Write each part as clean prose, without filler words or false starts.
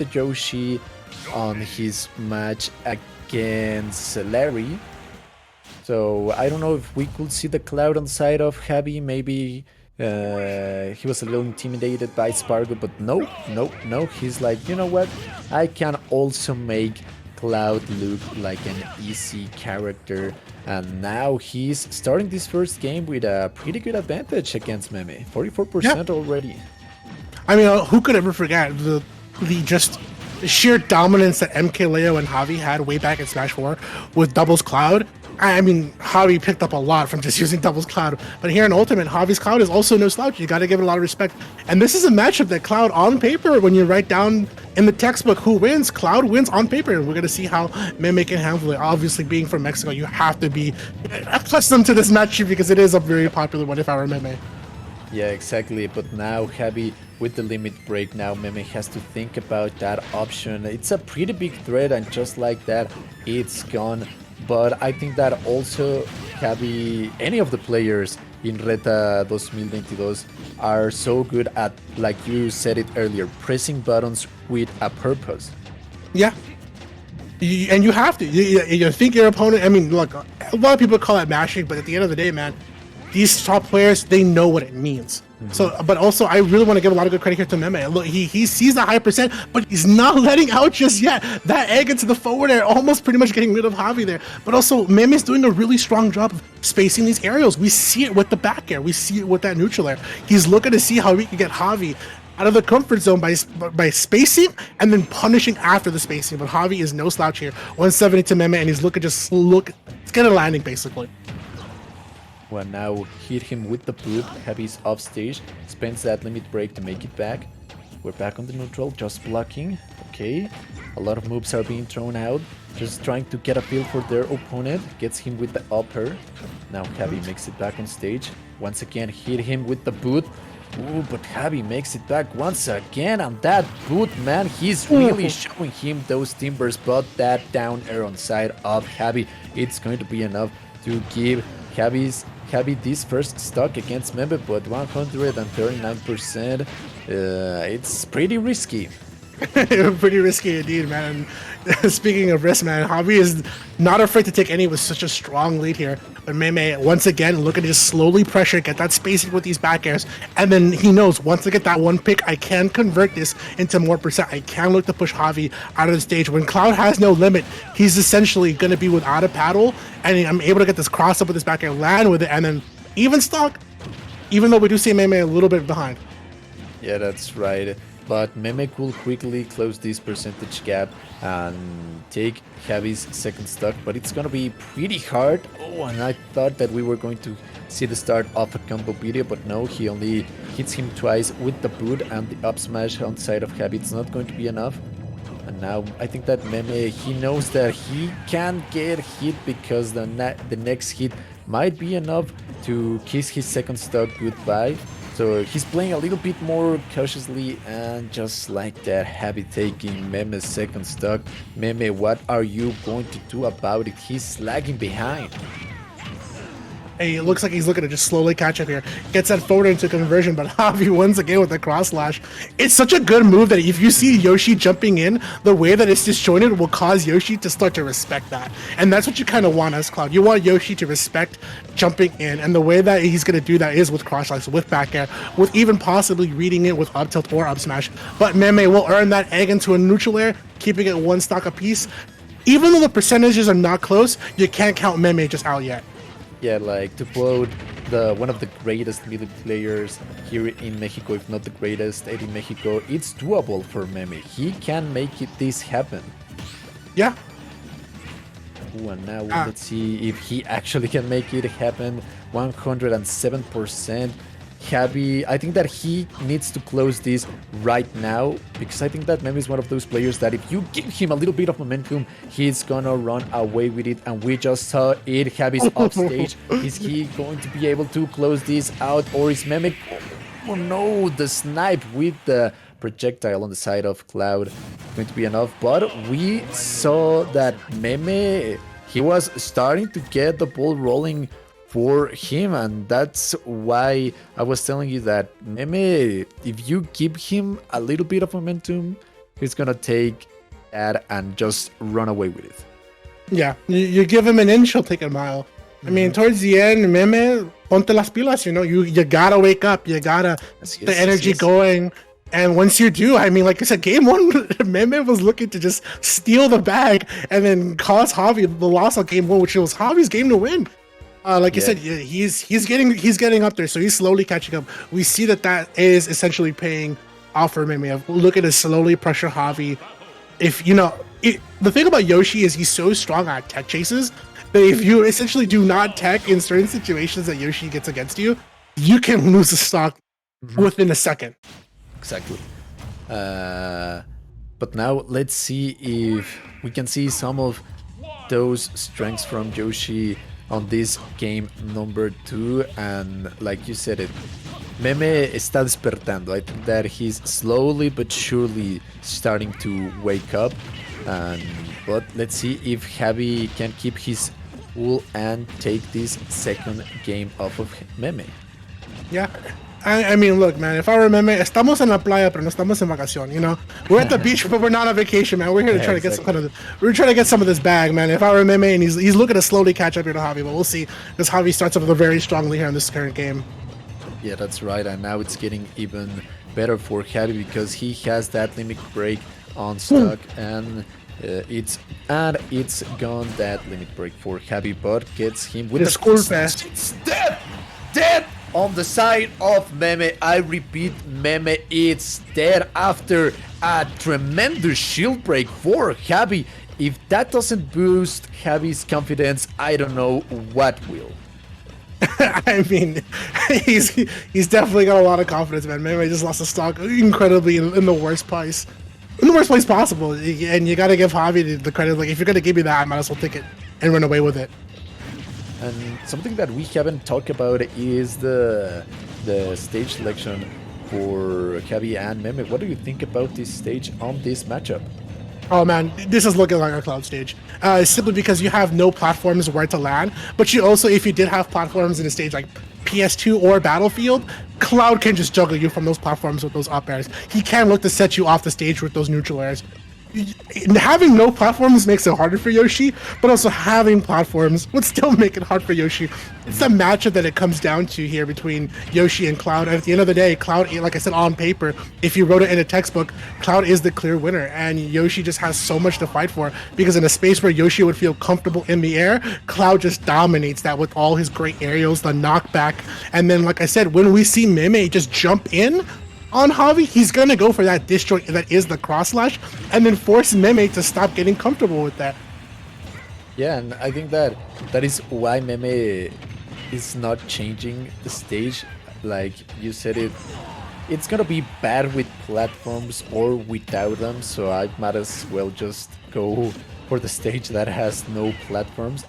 the Yoshi on his match against Larry. So I don't know if we could see the cloud on the side of Javi. Maybe he was a little intimidated by Spargo, but no. He's like, you know what? I can also make Cloud look like an easy character. And now he's starting this first game with a pretty good advantage against Meme. 44% already. I mean, who could ever forget the just sheer dominance that MK Leo and Javi had way back in Smash 4 with Doubles Cloud? I mean, Javi picked up a lot from just using Doubles Cloud, but here in Ultimate, Javi's Cloud is also no slouch. You got to give it a lot of respect. And this is a matchup that Cloud on paper, when you write down in the textbook who wins, Cloud wins on paper. And we're going to see how Meme can handle it. Obviously, being from Mexico, you have to be accustomed to this matchup because it is a very popular one if I were Meme. Yeah, exactly. But now Javi with the limit break, now Meme has to think about that option. It's a pretty big threat, and just like that, it's gone. But I think that also Javi, any of the players in RETA 2022 are so good at, like you said it earlier, pressing buttons with a purpose. Yeah. And you have to. You think your opponent, I mean, look, a lot of people call it mashing, but at the end of the day, man, these top players, they know what it means. So, but also, I really want to give a lot of good credit here to Meme. Look, he sees the high percent, but he's not letting out just yet. That egg into the forward air, almost pretty much getting rid of Javi there. But also, Meme is doing a really strong job of spacing these aerials. We see it with the back air. We see it with that neutral air. He's looking to see how he can get Javi out of the comfort zone by spacing and then punishing after the spacing. But Javi is no slouch here. 170 to Meme, and he's looking just let's get a landing basically. Well, now hit him with the boot. Javi's off stage, spends that limit break to make it back. We're back on the neutral, just blocking. Okay, a lot of moves are being thrown out, just trying to get a feel for their opponent. Gets him with the upper. Now Javi makes it back on stage. Once again, hit him with the boot. Ooh, but Javi makes it back once again, and that boot, man, he's really showing him those timbers, but that down air on side of Javi, it's going to be enough to give Javi this first stock against Meme, but 139%, it's pretty risky. Pretty risky indeed, man. Speaking of risk, man, Javi is not afraid to take any with such a strong lead here. But Meme, once again, looking to just slowly pressure, get that spacing with these back airs. And then he knows, once I get that one pick, I can convert this into more percent. I can look to push Javi out of the stage. When Cloud has no limit, he's essentially going to be without a paddle. And I'm able to get this cross up with this back air, land with it, and then even stock, even though we do see Meme a little bit behind. Yeah, that's right. But Meme could quickly close this percentage gap and take Javi's second stock, but it's gonna be pretty hard. Oh, and I thought that we were going to see the start of a combo video, but no, he only hits him twice with the boot and the up smash on the side of Javi. It's not going to be enough. And now I think that Meme, he knows that he can get hit because the next hit might be enough to kiss his second stock goodbye. So he's playing a little bit more cautiously, and just like that, Javi taking Meme's second stock. Meme, what are you going to do about it? He's lagging behind. Hey, it looks like he's looking to just slowly catch up here. Gets that forward into conversion, but Javi once again with the cross slash. It's such a good move that if you see Yoshi jumping in, the way that it's disjointed will cause Yoshi to start to respect that. And that's what you kind of want as Cloud. You want Yoshi to respect jumping in, and the way that he's going to do that is with cross slash, with back air, with even possibly reading it with up tilt or up smash. But Meme will earn that egg into a neutral air, keeping it one stock apiece. Even though the percentages are not close, you can't count Meme just out yet. Yeah, like to quote one of the greatest middle players here in Mexico, if not the greatest, Eddie Mexico, it's doable for Meme. He can make this happen. Yeah. Ooh, and now let's see if he actually can make it happen. 107%. Javi, I think that he needs to close this right now, because I think that Meme is one of those players that if you give him a little bit of momentum, he's gonna run away with it, and we just saw it. Javi's off stage. Is he going to be able to close this out, or is Meme... Oh no, the snipe with the projectile on the side of Cloud going to be enough, but we saw that Meme, he was starting to get the ball rolling for him, and that's why I was telling you that Meme, if you give him a little bit of momentum, he's gonna take that and just run away with it. Yeah, you give him an inch, he'll take a mile. I mean, towards the end, Meme, ponte las pilas, you gotta wake up, you gotta get the energy going. And once you do, I mean, like I said, game one, Meme was looking to just steal the bag and then cause Javi the loss of game one, which was Javi's game to win. Like you said, he's getting up there, so he's slowly catching up. We see that is essentially paying off for Meme. Look at his slowly pressure Javi. If the thing about Yoshi is he's so strong at tech chases that if you essentially do not tech in certain situations that Yoshi gets against you, you can lose the stock within a second. Exactly. But now let's see if we can see some of those strengths from Yoshi on this game number 2. And like you said, Meme está despertando. I think that he's slowly but surely starting to wake up. But let's see if Javi can keep his cool and take this second game off of Meme. Yeah. I mean, look, man, if I were Meme, estamos en la playa, pero no estamos en vacación, We're at the beach, but we're not on vacation, man. We're here to try to get we're trying to get some of this bag, man. If I were Meme, and he's looking to slowly catch up here to Javi, but we'll see, because Javi starts up with a very strong lead here in this current game. Yeah, that's right, and now it's getting even better for Javi because he has that limit break on stock, and it's gone, that limit break for Javi, but gets him with the score fast. It's dead on the side of Meme. I repeat, Meme, it's dead after a tremendous shield break for Javi. If that doesn't boost Javi's confidence, I don't know what will. I mean, he's definitely got a lot of confidence, man. Meme just lost the stock incredibly in the worst place. In the worst place possible. And you gotta give Javi the credit. Like, if you're gonna give me that, I might as well take it and run away with it. And something that we haven't talked about is the stage selection for Javi and Meme. What do you think about this stage on this matchup? Oh man, this is looking like a Cloud stage. Simply because you have no platforms where to land, but you also, if you did have platforms in a stage like PS2 or Battlefield, Cloud can just juggle you from those platforms with those up airs. He can look to set you off the stage with those neutral airs. Having no platforms makes it harder for Yoshi, but also having platforms would still make it hard for Yoshi. It's the matchup that it comes down to here between Yoshi and Cloud. At the end of the day, Cloud, like I said, on paper, if you wrote it in a textbook, Cloud is the clear winner, and Yoshi just has so much to fight for, because in a space where Yoshi would feel comfortable in the air, Cloud just dominates that with all his great aerials, the knockback, and then, like I said, when we see Meme just jump in on Javi, he's gonna go for that disjoint that is the cross slash, and then force Meme to stop getting comfortable with that. Yeah, and I think that is why Meme is not changing the stage. Like you said, it's gonna be bad with platforms or without them, so I might as well just go for the stage that has no platforms.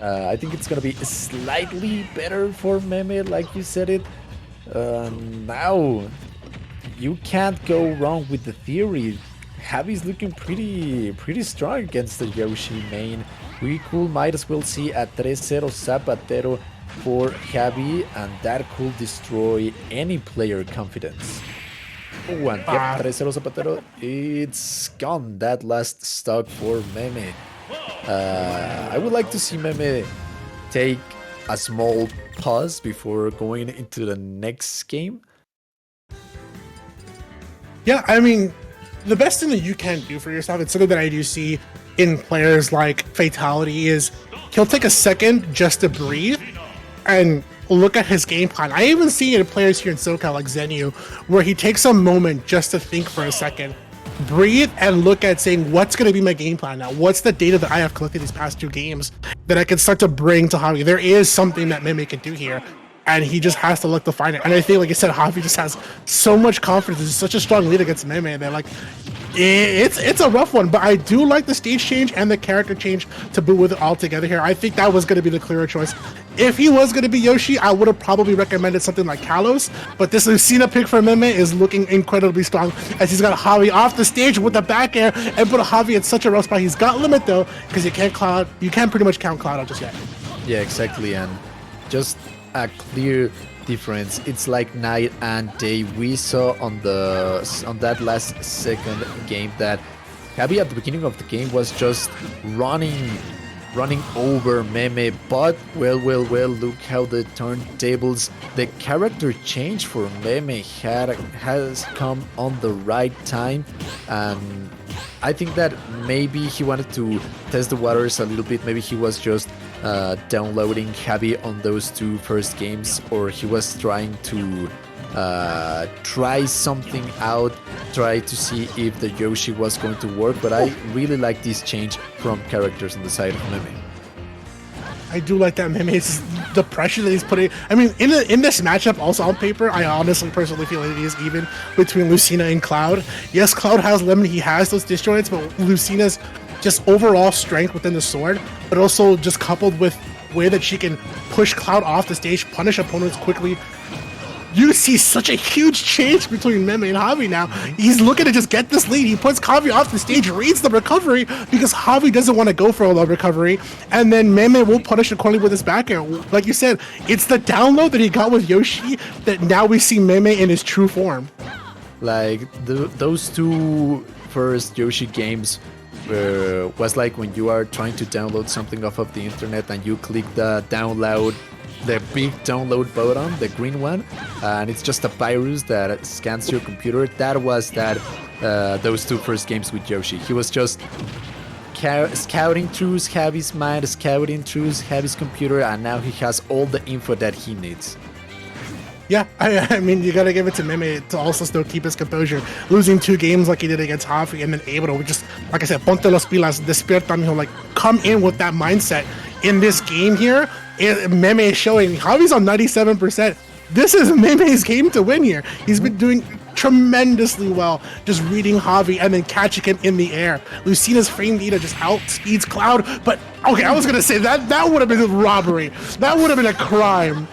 I think it's gonna be slightly better for Meme, like you said it. Now you can't go wrong with the theory. Javi's looking pretty strong against the Yoshi main. We might as well see a 3-0 Zapatero for Javi, and that could destroy any player confidence. Oh, and yep, 3-0 Zapatero, it's gone. That last stock for Meme. I would like to see Meme take a small pause before going into the next game. Yeah, I mean, the best thing that you can do for yourself, it's something that I do see in players like Fatality, is he'll take a second just to breathe and look at his game plan. I even see it in players here in SoCal like Zenu, where he takes a moment just to think for a second, breathe, and look at saying, what's going to be my game plan now? What's the data that I have collected these past 2 games that I can start to bring to Javi? There is something that Meme can do here, and he just has to look to find it. And I think, like I said, Javi just has so much confidence. It's such a strong lead against Meme that, like, it's a rough one. But I do like the stage change and the character change to boot with it all together here. I think that was going to be the clearer choice. If he was going to be Yoshi, I would have probably recommended something like Kalos. But this Lucina pick for Meme is looking incredibly strong, as he's got Javi off the stage with the back air and put Javi in such a rough spot. He's got limit though, because you can't pretty much count Cloud out just yet. Yeah, exactly, and just a clear difference. It's like night and day. We saw on that last second game that Javi at the beginning of the game was just running over Meme, but well, look how the turntables, the character change for Meme has come on the right time, and I think that maybe he wanted to test the waters a little bit. Maybe he was just downloading Javi on those two first games, or he was trying to try something out, try to see if the Yoshi was going to work. But I really like this change from characters on the side of Meme. I do like that Meme. It's the pressure that he's putting. I mean, in this matchup, also on paper, I honestly personally feel it is even between Lucina and Cloud. Yes, Cloud has lemon, he has those disjoints, but Lucina's just overall strength within the sword, but also just coupled with way that she can push Cloud off the stage, punish opponents quickly. You see such a huge change between Meme and Javi now. He's looking to just get this lead. He puts Javi off the stage, reads the recovery because Javi doesn't want to go for a low recovery, and then Meme will punish accordingly with his back air. Like you said, it's the download that he got with Yoshi that now we see Meme in his true form. Like those two first Yoshi games was like when you are trying to download something off of the internet and you click the big download button, the green one, and it's just a virus that scans your computer. That was those two first games with Yoshi. He was just scouting through Javi's mind, scouting through Javi's computer, and now he has all the info that he needs. Yeah, I mean, you gotta give it to Meme to also still keep his composure. Losing 2 games like he did against Javi, and then able to just, like I said, ponte las pilas, despierta, he'll like come in with that mindset. In this game here, Meme is showing Javi's on 97%. This is Meme's game to win here. He's been doing tremendously well, just reading Javi and then catching him in the air. Lucina's frame data just outspeeds Cloud, but okay, I was gonna say that would have been a robbery. That would have been a crime.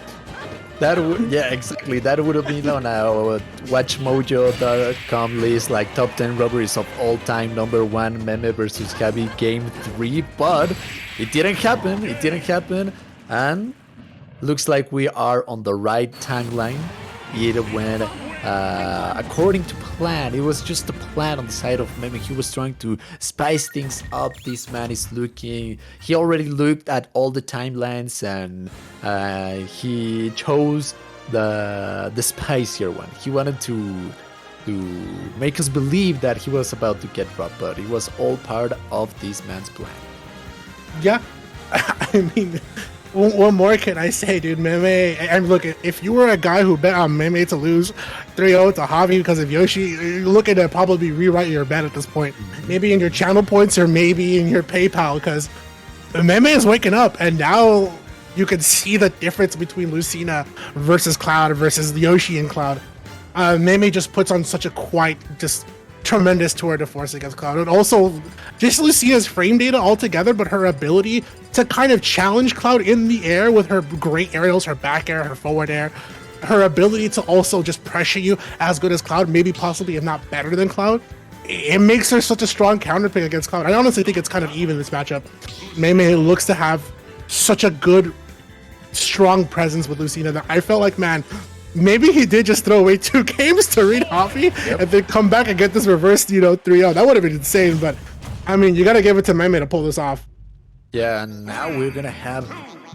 Yeah, exactly. That would have been on our WatchMojo.com list, like top 10 robberies of all time. Number 1, Meme versus Javi, game 3. But it didn't happen. It didn't happen. And looks like we are on the right timeline. It went according to plan. It was just a plan on the side of Meme. He was trying to spice things up. This man is he already looked at all the timelines, and he chose the spicier one. He wanted to make us believe that he was about to get robbed, but it was all part of this man's plan. Yeah, I mean, what more can I say, dude? Meme, and look, if you were a guy who bet on Meme to lose 3-0 to Javi because of Yoshi, you're looking to probably rewrite your bet at this point. Maybe in your channel points or maybe in your PayPal, because Meme is waking up, and now you can see the difference between Lucina versus Cloud versus Yoshi and Cloud. Meme just puts on such a just tremendous tour de force against Cloud, and also just Lucina's frame data altogether, but her ability to kind of challenge Cloud in the air with her great aerials, her back air, her forward air, her ability to also just pressure you as good as Cloud, maybe possibly if not better than Cloud. It makes her such a strong counterpick against Cloud. I honestly think it's kind of even this matchup. Meme looks to have such a good, strong presence with Lucina that I felt like, man, maybe he did just throw away 2 games to read Javi and then come back and get this reversed, 3-0. That would have been insane, but I mean, you gotta give it to Meme to pull this off. Yeah, and now we're gonna have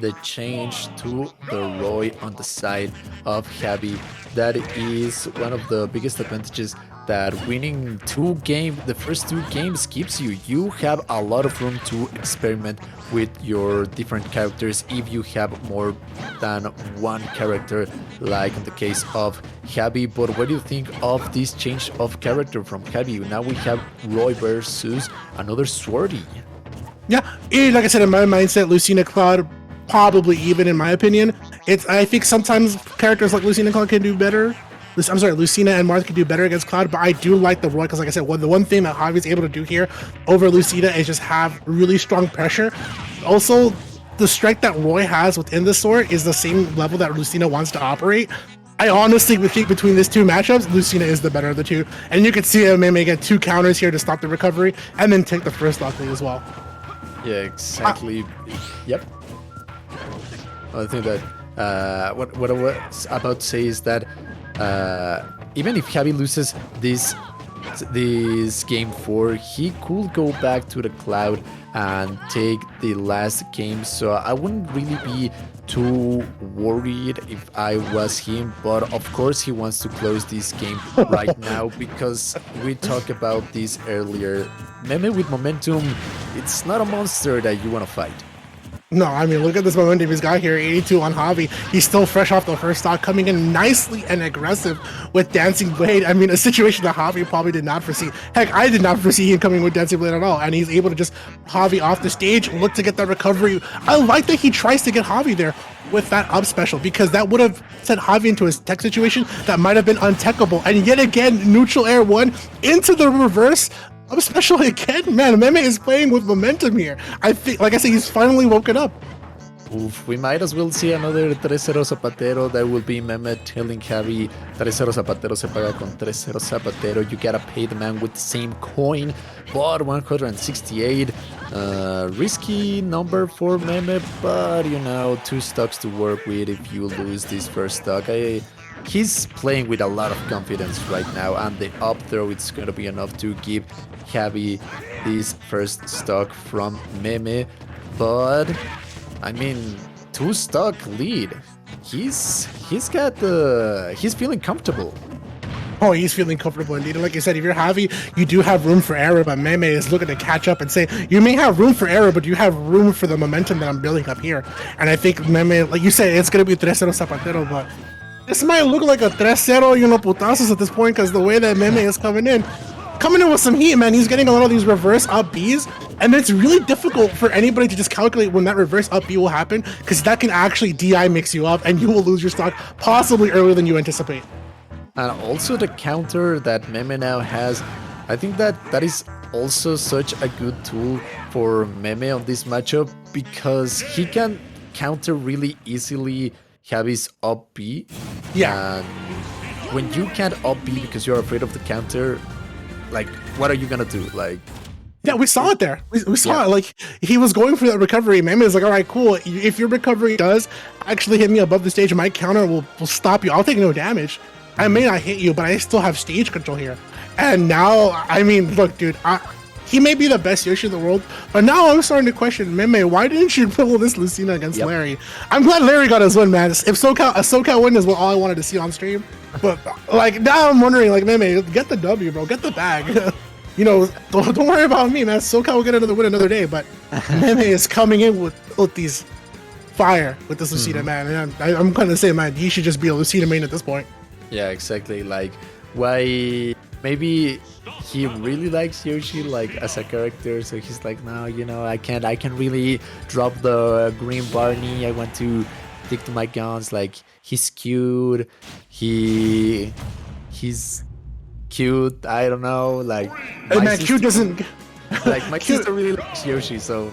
the change to the Roy on the side of Javi. That is one of the biggest advantages that winning the first 2 games gives you. You have a lot of room to experiment with your different characters if you have more than one character, like in the case of Javi. But what do you think of this change of character from Javi? Now we have Roy versus another Swordy. Yeah, like I said, in my mindset, Lucina Cloud probably even, in my opinion. I think sometimes characters like Lucina Cloud can do better. I'm sorry, Lucina and Marth can do better against Cloud, but I do like the Roy because, like I said, the one thing that Javi is able to do here over Lucina is just have really strong pressure. Also, the strength that Roy has within the sword is the same level that Lucina wants to operate. I honestly think between these 2 matchups, Lucina is the better of the 2. And you can see Meme get 2 counters here to stop the recovery and then take the first lock lead as well. Yeah, exactly. Yep. I think that what I was about to say is that even if Javi loses this game 4, he could go back to the cloud and take the last game. So I wouldn't really be too worried if I was him, but of course he wants to close this game right now because we talked about this earlier. Meme with momentum, it's not a monster that you want to fight. No, I mean, look at this momentum he's got here, 82 on Javi. He's still fresh off the first stock, coming in nicely and aggressive with Dancing Blade. I mean, a situation that Javi probably did not foresee. Heck, I did not foresee him coming with Dancing Blade at all, and he's able to just Javi off the stage, look to get that recovery. I like that he tries to get Javi there with that up special, because that would have sent Javi into a tech situation that might have been untechable. And yet again, neutral air 1 into the reverse. I'm special again, man. Meme is playing with momentum here. I think, like I said, he's finally woken up. Oof, we might as well see another 3-0 Zapatero. That will be Meme telling Javi 3-0 Zapatero se paga con 3-0 Zapatero. You gotta pay the man with the same coin, but 168. Risky number for Meme, but you know, 2 stocks to work with if you lose this first stock. He's playing with a lot of confidence right now, and the up throw, it's gonna be enough to give Javi this first stock from Meme. But I mean, 2 stock lead. He's feeling comfortable. Oh, he's feeling comfortable indeed. And like I said, if you're Javi, you do have room for error, but Meme is looking to catch up and say, you may have room for error, but you have room for the momentum that I'm building up here. And I think Meme, like you said, it's going to be 3-0 Zapatero, but this might look like a 3-0, you know, putazos at this point, because the way that Meme is coming in with some heat, man. He's getting a lot of these reverse up Bs, and it's really difficult for anybody to just calculate when that reverse up B will happen, because that can actually DI mix you up, and you will lose your stock possibly earlier than you anticipate. And also the counter that Meme now has, I think that is also such a good tool for Meme on this matchup, because he can counter really easily Javi's up B. Yeah. And when you can't up B because you're afraid of the counter, like, what are you gonna do? Like, yeah, we saw it there. We saw it. Like, he was going for that recovery. Meme is like, all right, cool. If your recovery does actually hit me above the stage, my counter will stop you. I'll take no damage. I may not hit you, but I still have stage control here. And now, I mean, look, dude, he may be the best Yoshi in the world, but now I'm starting to question, Meme, why didn't you pull this Lucina against Larry? I'm glad Larry got his win, man. If a SoCal win is what all I wanted to see on stream. But, like, now I'm wondering, like, Meme, get the W, bro. Get the bag. You know, don't worry about me, man. SoCal will get another win another day, but Meme is coming in with these fire with this Lucina, man. And I'm going to say, man, he should just be a Lucina main at this point. yeah, exactly. Like, why? Maybe he really likes Yoshi, like, as a character, so he's like, no, you know, I can really drop the green Barney. I want to stick to my guns. Like, he's cute. He's cute. I don't know. Like, man, cute doesn't. Like, my sister really likes Yoshi, so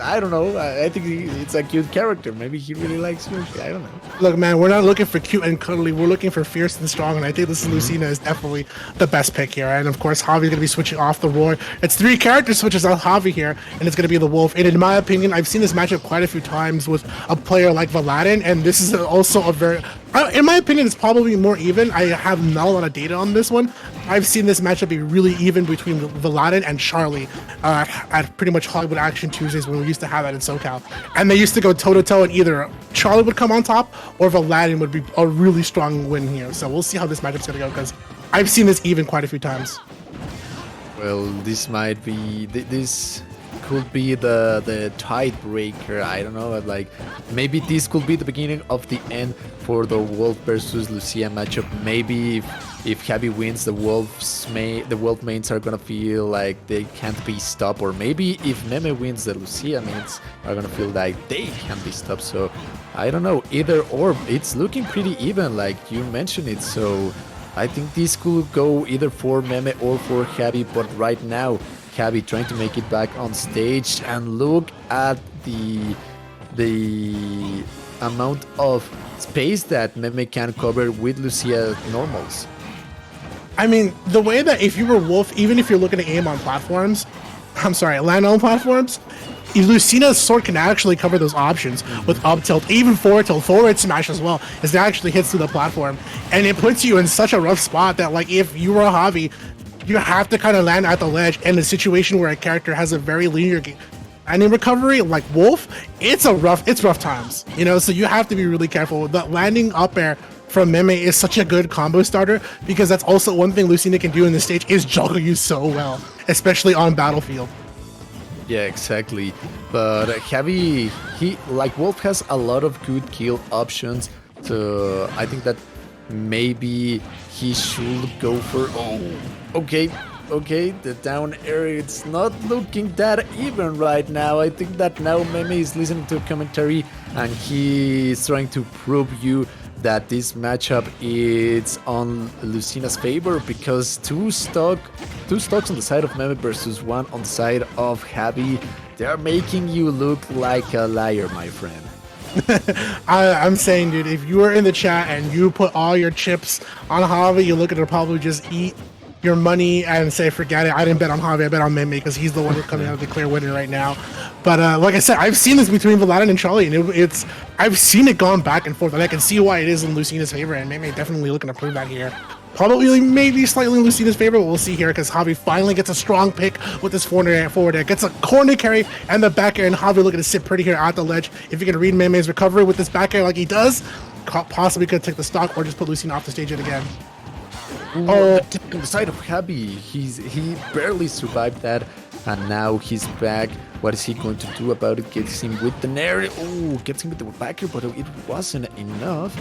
I don't know. I think it's a cute character. Maybe he really likes Yoshi. I don't know. Look, man, we're not looking for cute and cuddly. We're looking for fierce and strong, and I think this Lucina is definitely the best pick here. And of course, Javi's going to be switching off the Roar. It's 3 character switches on Javi here, and it's going to be the Wolf. And in my opinion, I've seen this matchup quite a few times with a player like Valadin, and this is also a very... in my opinion, it's probably more even. I have not a lot of data on this one. I've seen this matchup be really even between Valadin and Charlie at pretty much Hollywood Action Tuesdays when we used to have that in SoCal. And they used to go toe-to-toe, and either Charlie would come on top or Valadin would be a really strong win here. So we'll see how this matchup's going to go, because I've seen this even quite a few times. Well, this might be... This could be the tiebreaker. I don't know. Like, maybe this could be the beginning of the end for the Wolf versus Lucia matchup. Maybe if Javi wins, the Wolf mains are gonna feel like they can't be stopped, or maybe if Meme wins, the Lucia mains are gonna feel like they can't be stopped. So I don't know. Either or. It's looking pretty even, like you mentioned it. So I think this could go either for Meme or for Javi. But right now, Javi trying to make it back on stage, and look at the amount of space that Meme can cover with Lucia normals. I mean, the way that if you were Wolf, even if you're looking to aim on platforms, land on platforms, Lucina's sword can actually cover those options with up tilt, even forward tilt, forward smash as well, as it actually hits through the platform. And it puts you in such a rough spot that, like, if you were a Javi, you have to kind of land at the ledge. And a situation where a character has a very linear landing recovery, like Wolf, it's rough times, you know. So you have to be really careful. The landing up air from Meme is such a good combo starter, because that's also one thing Lucina can do in this stage, is juggle you so well, especially on battlefield. Yeah, exactly. But Javi, he, like Wolf, has a lot of good kill options. So I think that maybe he should go for. Oh, okay, the down air. It's not looking that even right now. I think that now Meme is listening to commentary and he's trying to prove you that this matchup is on Lucina's favor, because two stocks on the side of Meme versus one on the side of Javi. They are making you look like a liar, my friend. I'm saying, dude, if you were in the chat and you put all your chips on Javi, you're looking to probably just eat your money and say, forget it, I didn't bet on Javi, I bet on Meme, because he's the one who's coming out of the clear winner right now. But like I said, I've seen this between Vlad and Charlie, and I've seen it gone back and forth, and I can see why it is in Lucina's favor, and Meme definitely looking to prove that here. Probably maybe slightly in Lucina's favor, but we'll see here, because Javi finally gets a strong pick with this forward air, gets a corner carry and the back air, and Javi looking to sit pretty here at the ledge. If you can read Meme's recovery with this back air like he does, possibly could take the stock or just put Lucina off the stage yet again. Oh, on the side of Javi, he barely survived that, and now he's back. What is he going to do about it? Gets him with the nair. Oh, gets him with the backer, but it wasn't enough.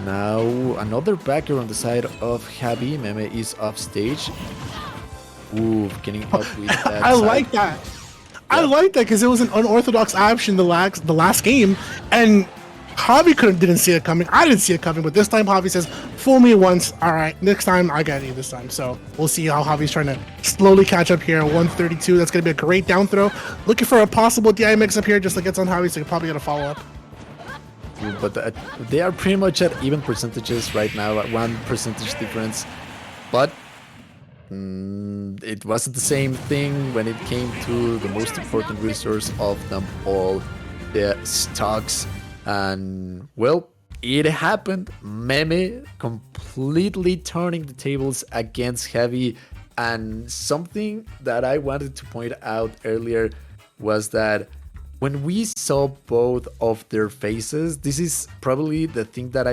Now another backer on the side of Javi. Meme is off stage. Ooh, getting up with that. I like that. I like that, because it was an unorthodox option the last game, and Javi didn't see it coming. I didn't see it coming, but this time Javi says, fool me once, all right, next time I got you this time. So we'll see how Javi's trying to slowly catch up here. 132, that's going to be a great down throw. Looking for a possible DI mix up here, just like it's on Javi, so you're probably going to follow up. But they are pretty much at even percentages right now, at 1% difference. But it wasn't the same thing when it came to the most important resource of them all, the stocks. And well, it happened. Meme completely turning the tables against Javi. And something that I wanted to point out earlier was that when we saw both of their faces, this is probably the thing that I